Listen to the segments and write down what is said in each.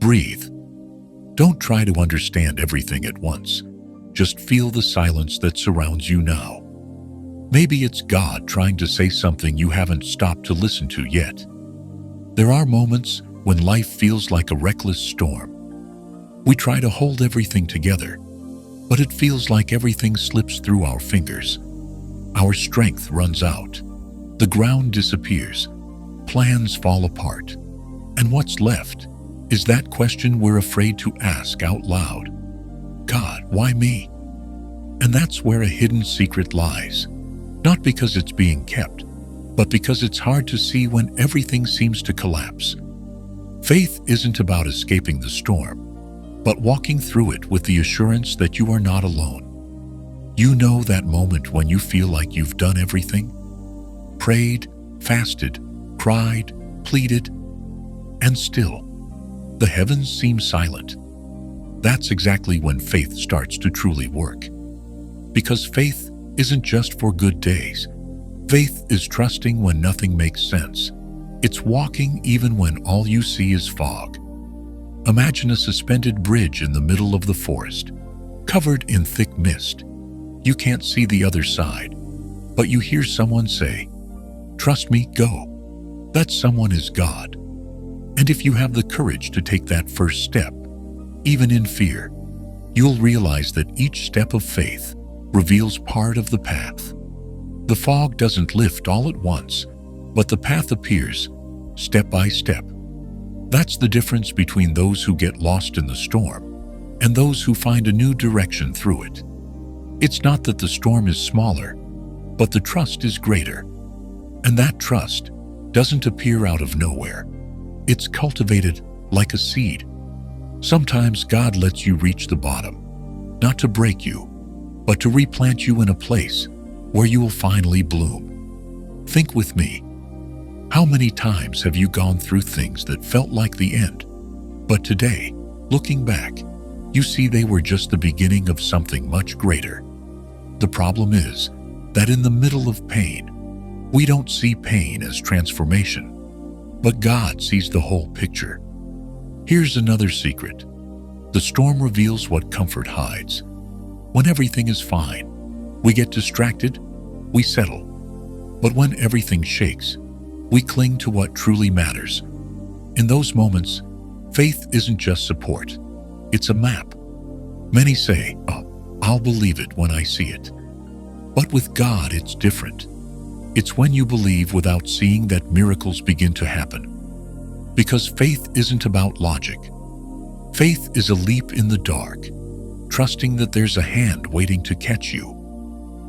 Breathe. Don't try to understand everything at once. Just feel the silence that surrounds you now. Maybe it's God trying to say something you haven't stopped to listen to yet. There are moments when life feels like a reckless storm. We try to hold everything together, but it feels like everything slips through our fingers. Our strength runs out. The ground disappears. Plans fall apart. And what's left is that question we're afraid to ask out loud. God, why me? And that's where a hidden secret lies. Not because it's being kept, but because it's hard to see when everything seems to collapse. Faith isn't about escaping the storm, but walking through it with the assurance that you are not alone. You know that moment when you feel like you've done everything? Prayed, fasted, cried, pleaded, and still, the heavens seem silent. That's exactly when faith starts to truly work. Because faith isn't just for good days. Faith is trusting when nothing makes sense. It's walking even when all you see is fog. Imagine a suspended bridge in the middle of the forest, covered in thick mist. You can't see the other side, but you hear someone say, "Trust me, go." That someone is God. And if you have the courage to take that first step, even in fear, you'll realize that each step of faith reveals part of the path. The fog doesn't lift all at once, but the path appears step by step. That's the difference between those who get lost in the storm and those who find a new direction through it. It's not that the storm is smaller, but the trust is greater. And that trust doesn't appear out of nowhere. It's cultivated like a seed. Sometimes God lets you reach the bottom, not to break you, but to replant you in a place where you will finally bloom. Think with me. How many times have you gone through things that felt like the end, but today, looking back, you see they were just the beginning of something much greater? The problem is that in the middle of pain, we don't see pain as transformation, but God sees the whole picture. Here's another secret. The storm reveals what comfort hides. When everything is fine, we get distracted, we settle. But when everything shakes, we cling to what truly matters. In those moments, faith isn't just support, it's a map. Many say, "Oh, I'll believe it when I see it." But with God, it's different. It's when you believe without seeing that miracles begin to happen. Because faith isn't about logic. Faith is a leap in the dark, trusting that there's a hand waiting to catch you.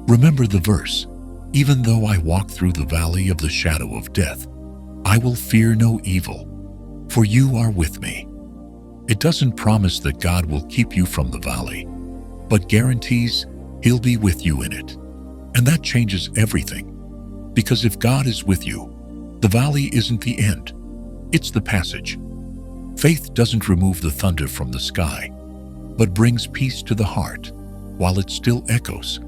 Remember the verse, "Even though I walk through the valley of the shadow of death, I will fear no evil, for you are with me." It doesn't promise that God will keep you from the valley, but guarantees He'll be with you in it. And that changes everything. Because if God is with you, the valley isn't the end, it's the passage. Faith doesn't remove the thunder from the sky, but brings peace to the heart while it still echoes.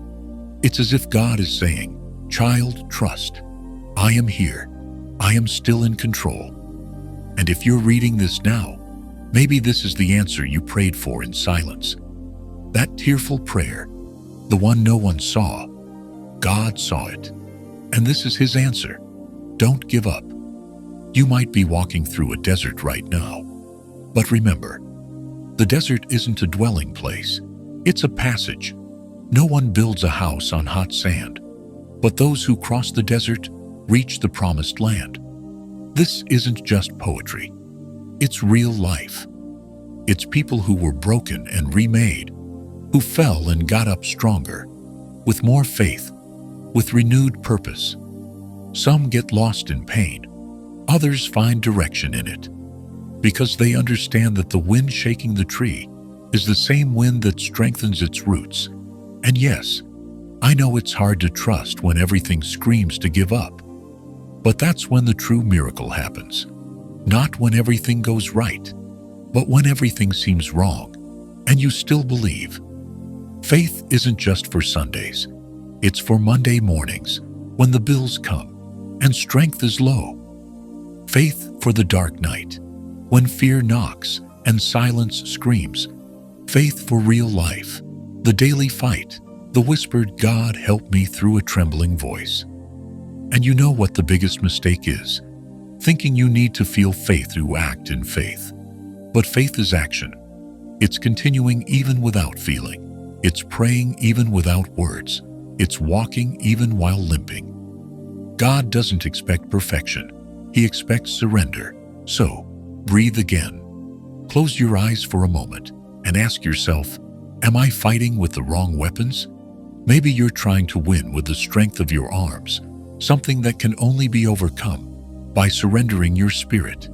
It's as if God is saying, "Child, trust. I am here. I am still in control." And if you're reading this now, maybe this is the answer you prayed for in silence. That tearful prayer, the one no one saw, God saw it. And this is His answer. Don't give up. You might be walking through a desert right now. But remember, the desert isn't a dwelling place. It's a passage. No one builds a house on hot sand, but those who cross the desert reach the promised land. This isn't just poetry. It's real life. It's people who were broken and remade, who fell and got up stronger, with more faith, with renewed purpose. Some get lost in pain. Others find direction in it, because they understand that the wind shaking the tree is the same wind that strengthens its roots. And yes, I know it's hard to trust when everything screams to give up. But that's when the true miracle happens. Not when everything goes right, but when everything seems wrong, and you still believe. Faith isn't just for Sundays. It's for Monday mornings, when the bills come, and strength is low. Faith for the dark night, when fear knocks, and silence screams, faith for real life, the daily fight, the whispered "God help me" through a trembling voice. And you know what the biggest mistake is? Thinking you need to feel faith to act in faith. But faith is action. It's continuing even without feeling. It's praying even without words. It's walking even while limping. God doesn't expect perfection. He expects surrender. So, breathe again. Close your eyes for a moment and ask yourself, am I fighting with the wrong weapons? Maybe you're trying to win with the strength of your arms, something that can only be overcome by surrendering your spirit.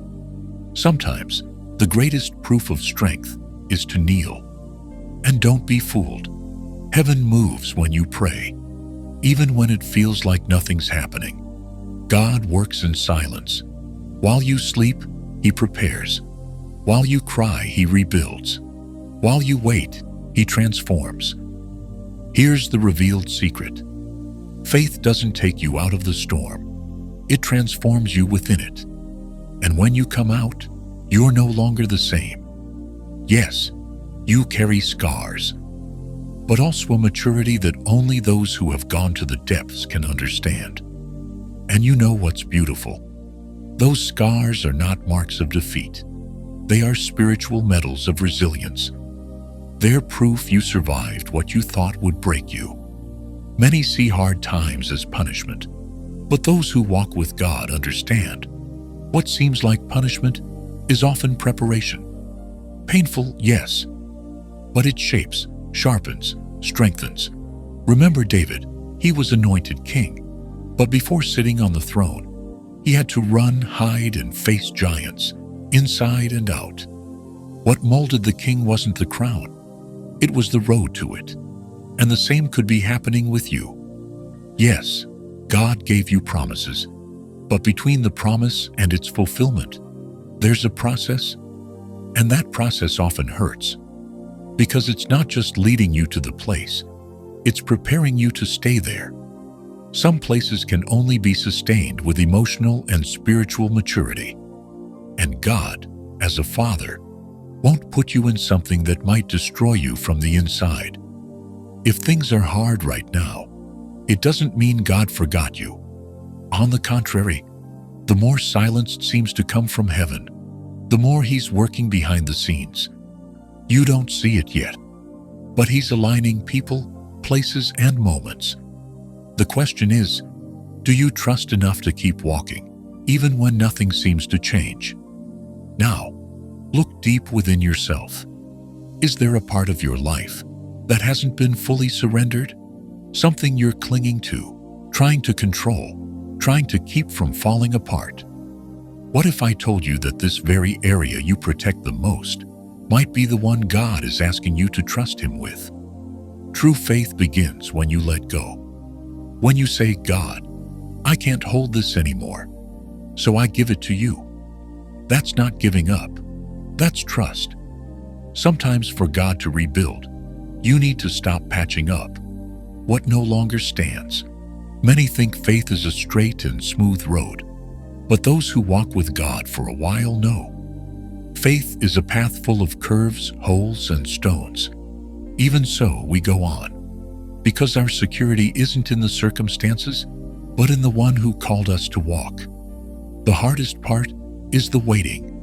Sometimes, the greatest proof of strength is to kneel. And don't be fooled. Heaven moves when you pray, even when it feels like nothing's happening. God works in silence. While you sleep, He prepares. While you cry, He rebuilds. While you wait, He transforms. Here's the revealed secret. Faith doesn't take you out of the storm. It transforms you within it. And when you come out, you're no longer the same. Yes, you carry scars, but also a maturity that only those who have gone to the depths can understand. And you know what's beautiful? Those scars are not marks of defeat. They are spiritual medals of resilience. They're proof you survived what you thought would break you. Many see hard times as punishment, but those who walk with God understand what seems like punishment is often preparation. Painful, yes, but it shapes, sharpens, strengthens. Remember David, he was anointed king, but before sitting on the throne, he had to run, hide, and face giants, inside and out. What molded the king wasn't the crown, it was the road to it. And the same could be happening with you. Yes, God gave you promises, but between the promise and its fulfillment, there's a process, and that process often hurts, because it's not just leading you to the place, it's preparing you to stay there. Some places can only be sustained with emotional and spiritual maturity. And God, as a father, won't put you in something that might destroy you from the inside. If things are hard right now, it doesn't mean God forgot you. On the contrary, the more silence seems to come from heaven, the more He's working behind the scenes. You don't see it yet, but He's aligning people, places, and moments. The question is, do you trust enough to keep walking, even when nothing seems to change? Now, look deep within yourself. Is there a part of your life that hasn't been fully surrendered? Something you're clinging to, trying to control, trying to keep from falling apart? What if I told you that this very area you protect the most might be the one God is asking you to trust Him with? True faith begins when you let go. When you say, God, I can't hold this anymore, so I give it to you. That's not giving up. That's trust. Sometimes for God to rebuild, you need to stop patching up what no longer stands. Many think faith is a straight and smooth road, but those who walk with God for a while know. Faith is a path full of curves, holes, and stones. Even so, we go on, because our security isn't in the circumstances, but in the one who called us to walk. The hardest part is the waiting.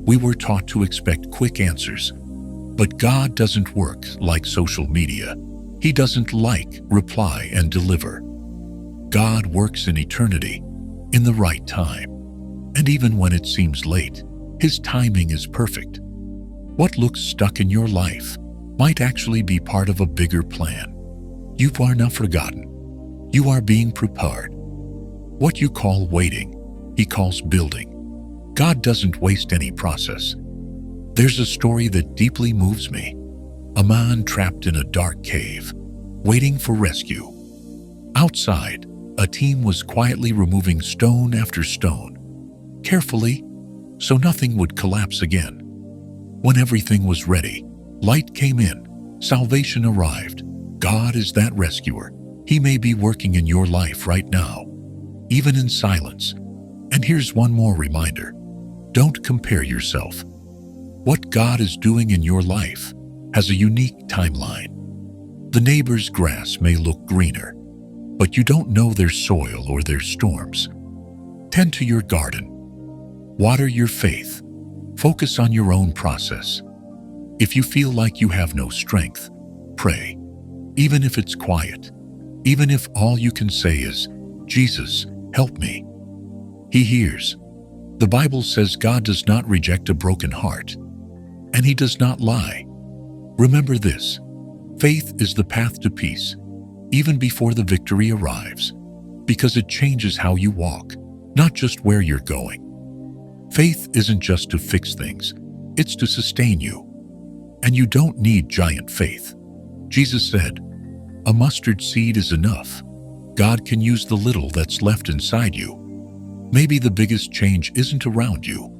We were taught to expect quick answers, but God doesn't work like social media. He doesn't like, reply, and deliver. God works in eternity, in the right time. And even when it seems late, His timing is perfect. What looks stuck in your life might actually be part of a bigger plan. You are not forgotten. You are being prepared. What you call waiting, He calls building. God doesn't waste any process. There's a story that deeply moves me. A man trapped in a dark cave, waiting for rescue. Outside, a team was quietly removing stone after stone, carefully, so nothing would collapse again. When everything was ready, light came in, salvation arrived. God is that rescuer. He may be working in your life right now, even in silence. And here's one more reminder. Don't compare yourself. What God is doing in your life has a unique timeline. The neighbor's grass may look greener, but you don't know their soil or their storms. Tend to your garden. Water your faith. Focus on your own process. If you feel like you have no strength, pray. Even if it's quiet, even if all you can say is, "Jesus, help me." He hears. The Bible says God does not reject a broken heart, and He does not lie. Remember this: faith is the path to peace, even before the victory arrives, because it changes how you walk, not just where you're going. Faith isn't just to fix things, it's to sustain you. And you don't need giant faith. Jesus said, "A mustard seed is enough." God can use the little that's left inside you. Maybe the biggest change isn't around you,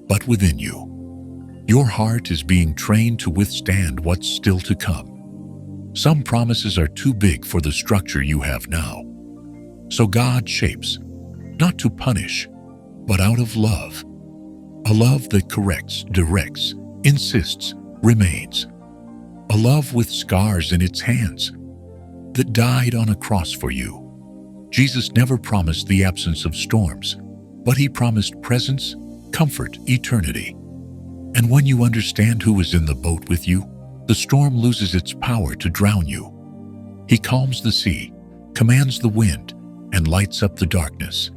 but within you. Your heart is being trained to withstand what's still to come. Some promises are too big for the structure you have now. So God shapes, not to punish, but out of love. A love that corrects, directs, insists, remains. A love with scars in its hands, that died on a cross for you. Jesus never promised the absence of storms, but He promised presence, comfort, eternity. And when you understand who is in the boat with you, the storm loses its power to drown you. He calms the sea, commands the wind, and lights up the darkness.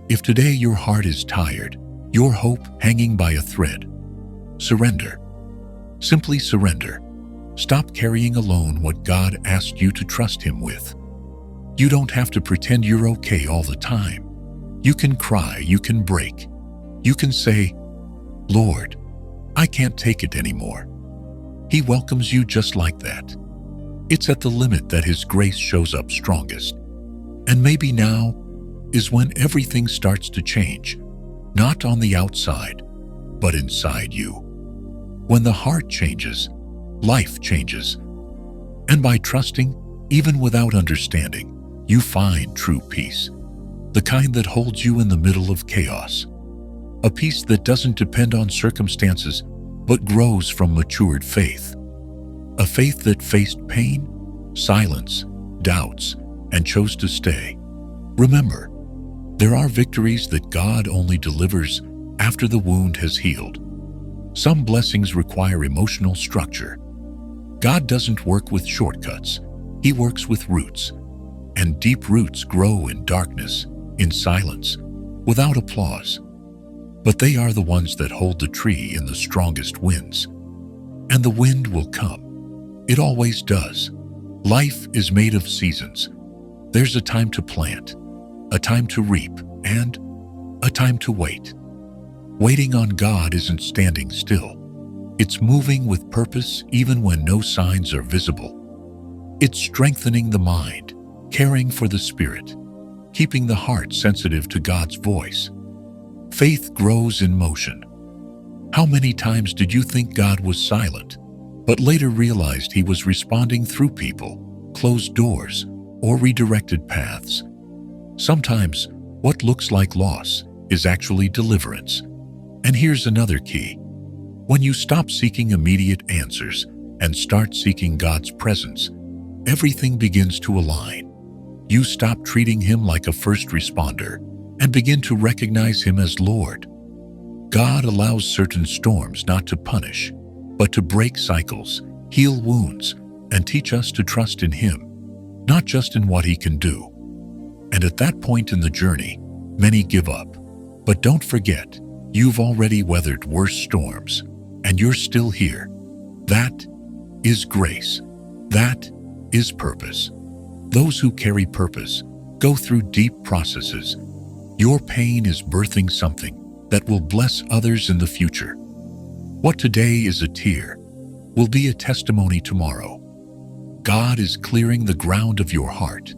If today your heart is tired, your hope hanging by a thread, surrender. Simply surrender. Stop carrying alone what God asked you to trust Him with. You don't have to pretend you're okay all the time. You can cry, you can break. You can say, "Lord, I can't take it anymore." He welcomes you just like that. It's at the limit that His grace shows up strongest. And maybe now is when everything starts to change, not on the outside, but inside you. When the heart changes, life changes. And by trusting, even without understanding, you find true peace, the kind that holds you in the middle of chaos. A peace that doesn't depend on circumstances, but grows from matured faith. A faith that faced pain, silence, doubts, and chose to stay. Remember, there are victories that God only delivers after the wound has healed. Some blessings require emotional structure. God doesn't work with shortcuts. He works with roots. And deep roots grow in darkness, in silence, without applause. But they are the ones that hold the tree in the strongest winds. And the wind will come. It always does. Life is made of seasons. There's a time to plant, a time to reap, and a time to wait. Waiting on God isn't standing still. It's moving with purpose even when no signs are visible. It's strengthening the mind, caring for the spirit, keeping the heart sensitive to God's voice. Faith grows in motion. How many times did you think God was silent, but later realized He was responding through people, closed doors, or redirected paths? Sometimes what looks like loss is actually deliverance. And here's another key. When you stop seeking immediate answers and start seeking God's presence, everything begins to align. You stop treating Him like a first responder and begin to recognize Him as Lord. God allows certain storms not to punish, but to break cycles, heal wounds, and teach us to trust in Him, not just in what He can do. And at that point in the journey, many give up. But don't forget, you've already weathered worse storms, and you're still here. That is grace. That is purpose. Those who carry purpose go through deep processes. Your pain is birthing something that will bless others in the future. What today is a tear will be a testimony tomorrow. God is clearing the ground of your heart.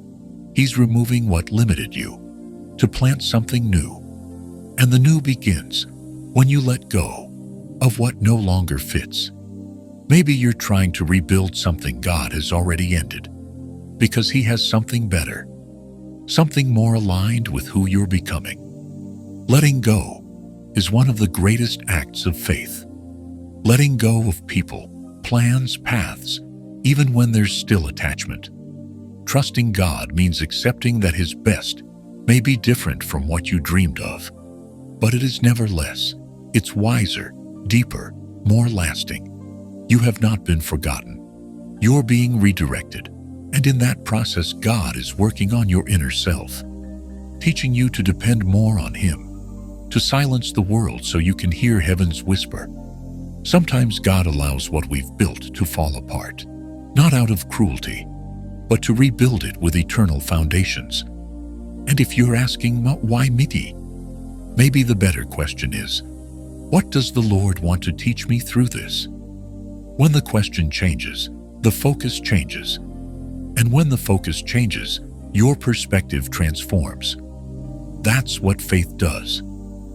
He's removing what limited you to plant something new. And the new begins when you let go of what no longer fits. Maybe you're trying to rebuild something God has already ended because He has something better, something more aligned with who you're becoming. Letting go is one of the greatest acts of faith. letting go of people, plans, paths, even when there's still attachment. Trusting God means accepting that His best may be different from what you dreamed of, but it is never less. It's wiser, deeper, more lasting. You have not been forgotten. You're being redirected, and in that process, God is working on your inner self, teaching you to depend more on Him, to silence the world so you can hear heaven's whisper. Sometimes God allows what we've built to fall apart, not out of cruelty, but to rebuild it with eternal foundations. And if you're asking, why me? Maybe the better question is, what does the Lord want to teach me through this? When the question changes, the focus changes. And when the focus changes, your perspective transforms. That's what faith does.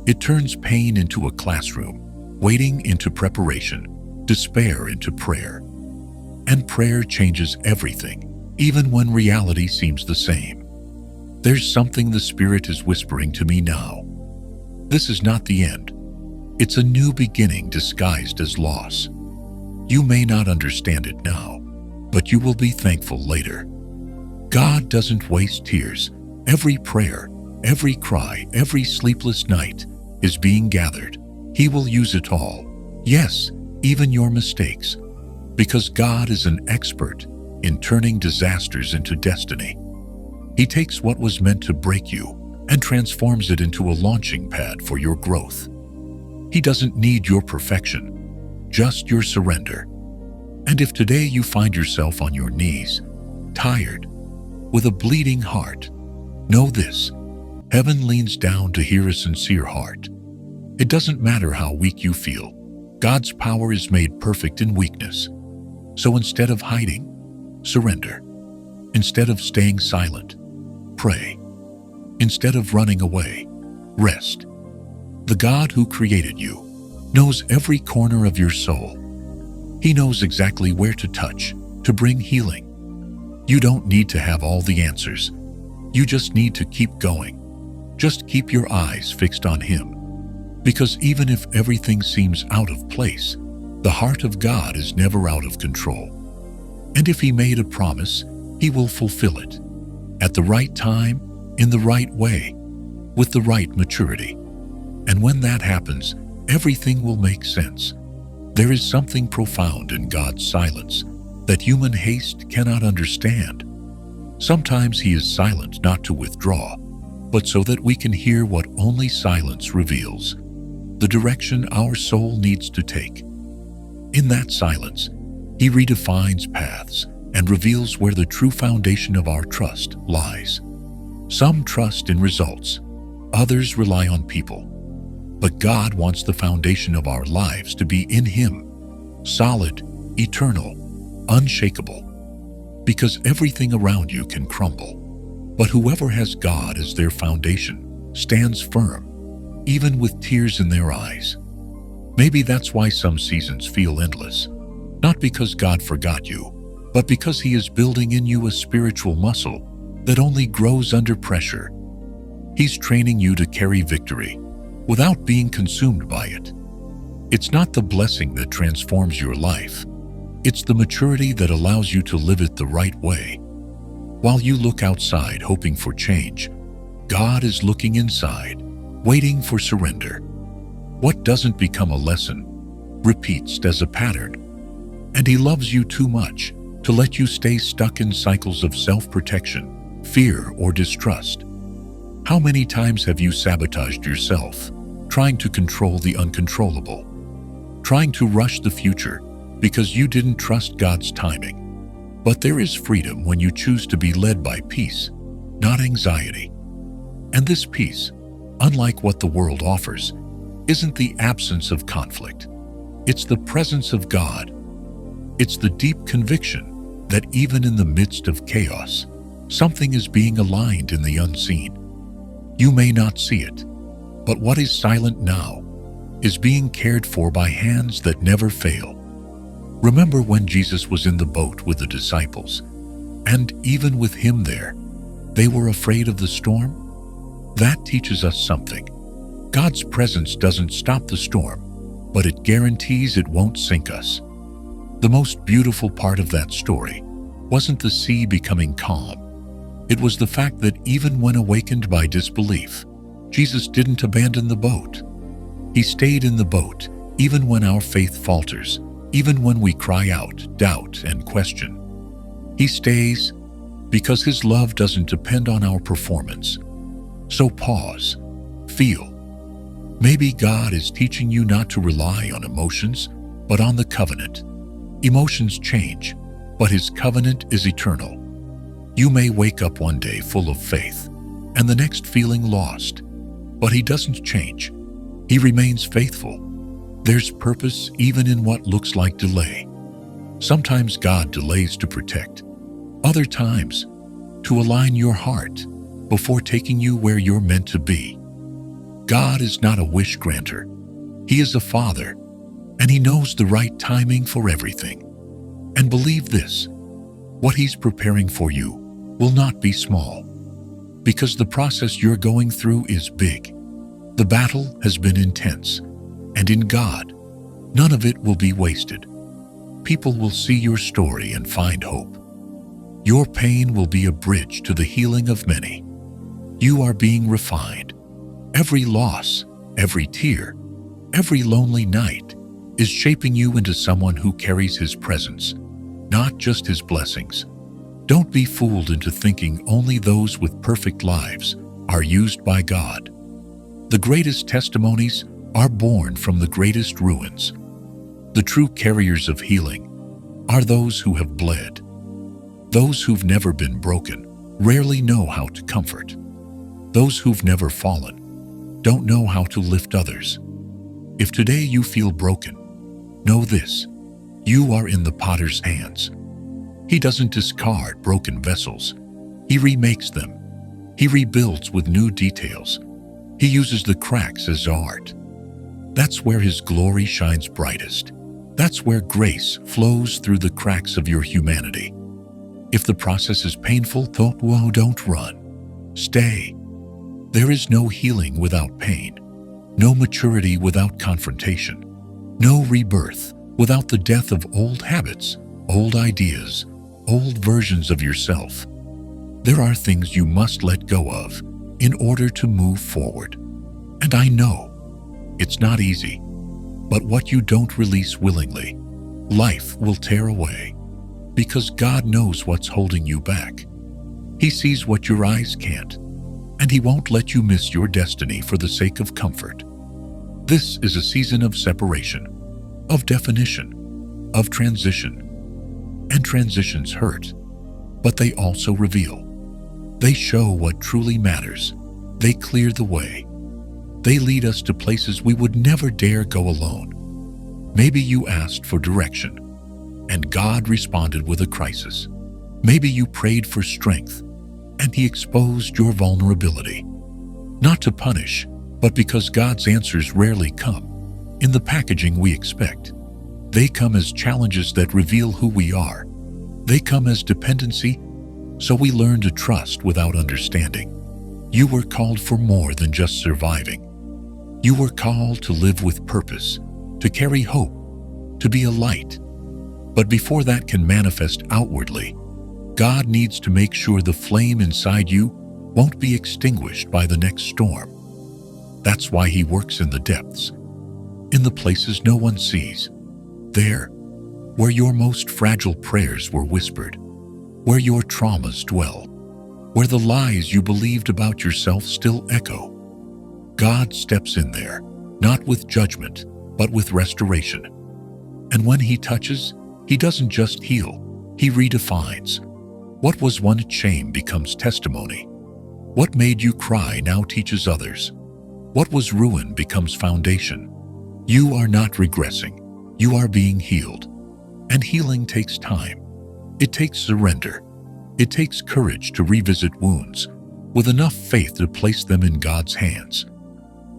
It turns pain into a classroom, waiting into preparation, despair into prayer. And prayer changes everything, even when reality seems the same. There's something the Spirit is whispering to me now. This is not the end. It's a new beginning disguised as loss. You may not understand it now, but you will be thankful later. God doesn't waste tears. Every prayer, every cry, every sleepless night is being gathered. He will use it all. Yes, even your mistakes. Because God is an expert in turning disasters into destiny. He takes what was meant to break you and transforms it into a launching pad for your growth. He doesn't need your perfection, just your surrender. And if today you find yourself on your knees, tired, with a bleeding heart, know this: heaven leans down to hear a sincere heart. It doesn't matter how weak you feel, God's power is made perfect in weakness. So instead of hiding, surrender. Instead of staying silent, pray. Instead of running away, rest. The God who created you knows every corner of your soul. He knows exactly where to touch to bring healing. You don't need to have all the answers. You just need to keep going. Just keep your eyes fixed on Him. Because even if everything seems out of place, the heart of God is never out of control. And if He made a promise, He will fulfill it. At the right time, in the right way, with the right maturity. And when that happens, everything will make sense. There is something profound in God's silence that human haste cannot understand. Sometimes He is silent not to withdraw, but so that we can hear what only silence reveals, the direction our soul needs to take. In that silence, He redefines paths and reveals where the true foundation of our trust lies. Some trust in results, others rely on people. But God wants the foundation of our lives to be in Him, solid, eternal, unshakable. Because everything around you can crumble, but whoever has God as their foundation stands firm, even with tears in their eyes. Maybe that's why some seasons feel endless, not because God forgot you, but because He is building in you a spiritual muscle that only grows under pressure. He's training you to carry victory without being consumed by it. It's not the blessing that transforms your life. It's the maturity that allows you to live it the right way. While you look outside hoping for change, God is looking inside, waiting for surrender. What doesn't become a lesson repeats as a pattern. And He loves you too much to let you stay stuck in cycles of self-protection, fear, or distrust. How many times have you sabotaged yourself, trying to control the uncontrollable, trying to rush the future because you didn't trust God's timing? But there is freedom when you choose to be led by peace, not anxiety. And this peace, unlike what the world offers, isn't the absence of conflict. It's the presence of God. It's the deep conviction that even in the midst of chaos, something is being aligned in the unseen. You may not see it, but what is silent now is being cared for by hands that never fail. Remember when Jesus was in the boat with the disciples, and even with Him there, they were afraid of the storm? That teaches us something. God's presence doesn't stop the storm, but it guarantees it won't sink us. The most beautiful part of that story wasn't the sea becoming calm. It was the fact that even when awakened by disbelief, Jesus didn't abandon the boat. He stayed in the boat even when our faith falters, even when we cry out, doubt, and question. He stays because His love doesn't depend on our performance. So pause, feel. Maybe God is teaching you not to rely on emotions, but on the covenant. Emotions change, but His covenant is eternal. You may wake up one day full of faith, and the next feeling lost, but He doesn't change. He remains faithful. There's purpose even in what looks like delay. Sometimes God delays to protect, other times to align your heart before taking you where you're meant to be. God is not a wish granter. He is a Father, and He knows the right timing for everything. And believe this, what He's preparing for you will not be small, because the process you're going through is big. The battle has been intense, and in God, none of it will be wasted. People will see your story and find hope. Your pain will be a bridge to the healing of many. You are being refined. Every loss, every tear, every lonely night is shaping you into someone who carries His presence, not just His blessings. Don't be fooled into thinking only those with perfect lives are used by God. The greatest testimonies are born from the greatest ruins. The true carriers of healing are those who have bled. Those who've never been broken rarely know how to comfort. Those who've never fallen don't know how to lift others. If today you feel broken, know this: you are in the Potter's hands. He doesn't discard broken vessels. He remakes them. He rebuilds with new details. He uses the cracks as art. That's where His glory shines brightest. That's where grace flows through the cracks of your humanity. If the process is painful, don't run. Stay. There is no healing without pain, no maturity without confrontation, no rebirth without the death of old habits, old ideas, old versions of yourself. There are things you must let go of in order to move forward. And I know it's not easy, but what you don't release willingly, life will tear away, because God knows what's holding you back. He sees what your eyes can't, and He won't let you miss your destiny for the sake of comfort. This is a season of separation, of definition, of transition. And transitions hurt, but they also reveal. They show what truly matters. They clear the way. They lead us to places we would never dare go alone. Maybe you asked for direction, and God responded with a crisis. Maybe you prayed for strength, and He exposed your vulnerability. Not to punish, but because God's answers rarely come in the packaging we expect. They come as challenges that reveal who we are. They come as dependency, so we learn to trust without understanding. You were called for more than just surviving. You were called to live with purpose, to carry hope, to be a light. But before that can manifest outwardly, God needs to make sure the flame inside you won't be extinguished by the next storm. That's why He works in the depths, in the places no one sees. There, where your most fragile prayers were whispered, where your traumas dwell, where the lies you believed about yourself still echo. God steps in there, not with judgment, but with restoration. And when He touches, He doesn't just heal, He redefines. What was once shame becomes testimony. What made you cry now teaches others. What was ruin becomes foundation. You are not regressing. You are being healed. And healing takes time. It takes surrender. It takes courage to revisit wounds with enough faith to place them in God's hands.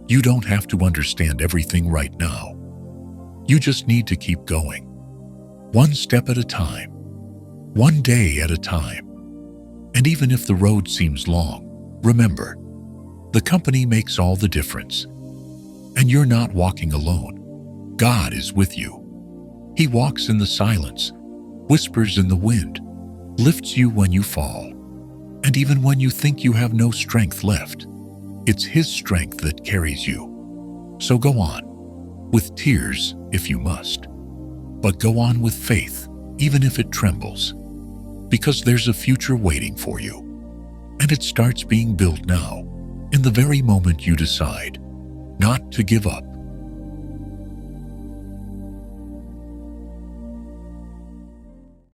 You don't have to understand everything right now. You just need to keep going. One step at a time. One day at a time. And even if the road seems long, remember, the company makes all the difference. And you're not walking alone. God is with you. He walks in the silence, whispers in the wind, lifts you when you fall. And even when you think you have no strength left, it's His strength that carries you. So go on, with tears if you must. But go on with faith, even if it trembles. Because there's a future waiting for you. And it starts being built now, in the very moment you decide not to give up.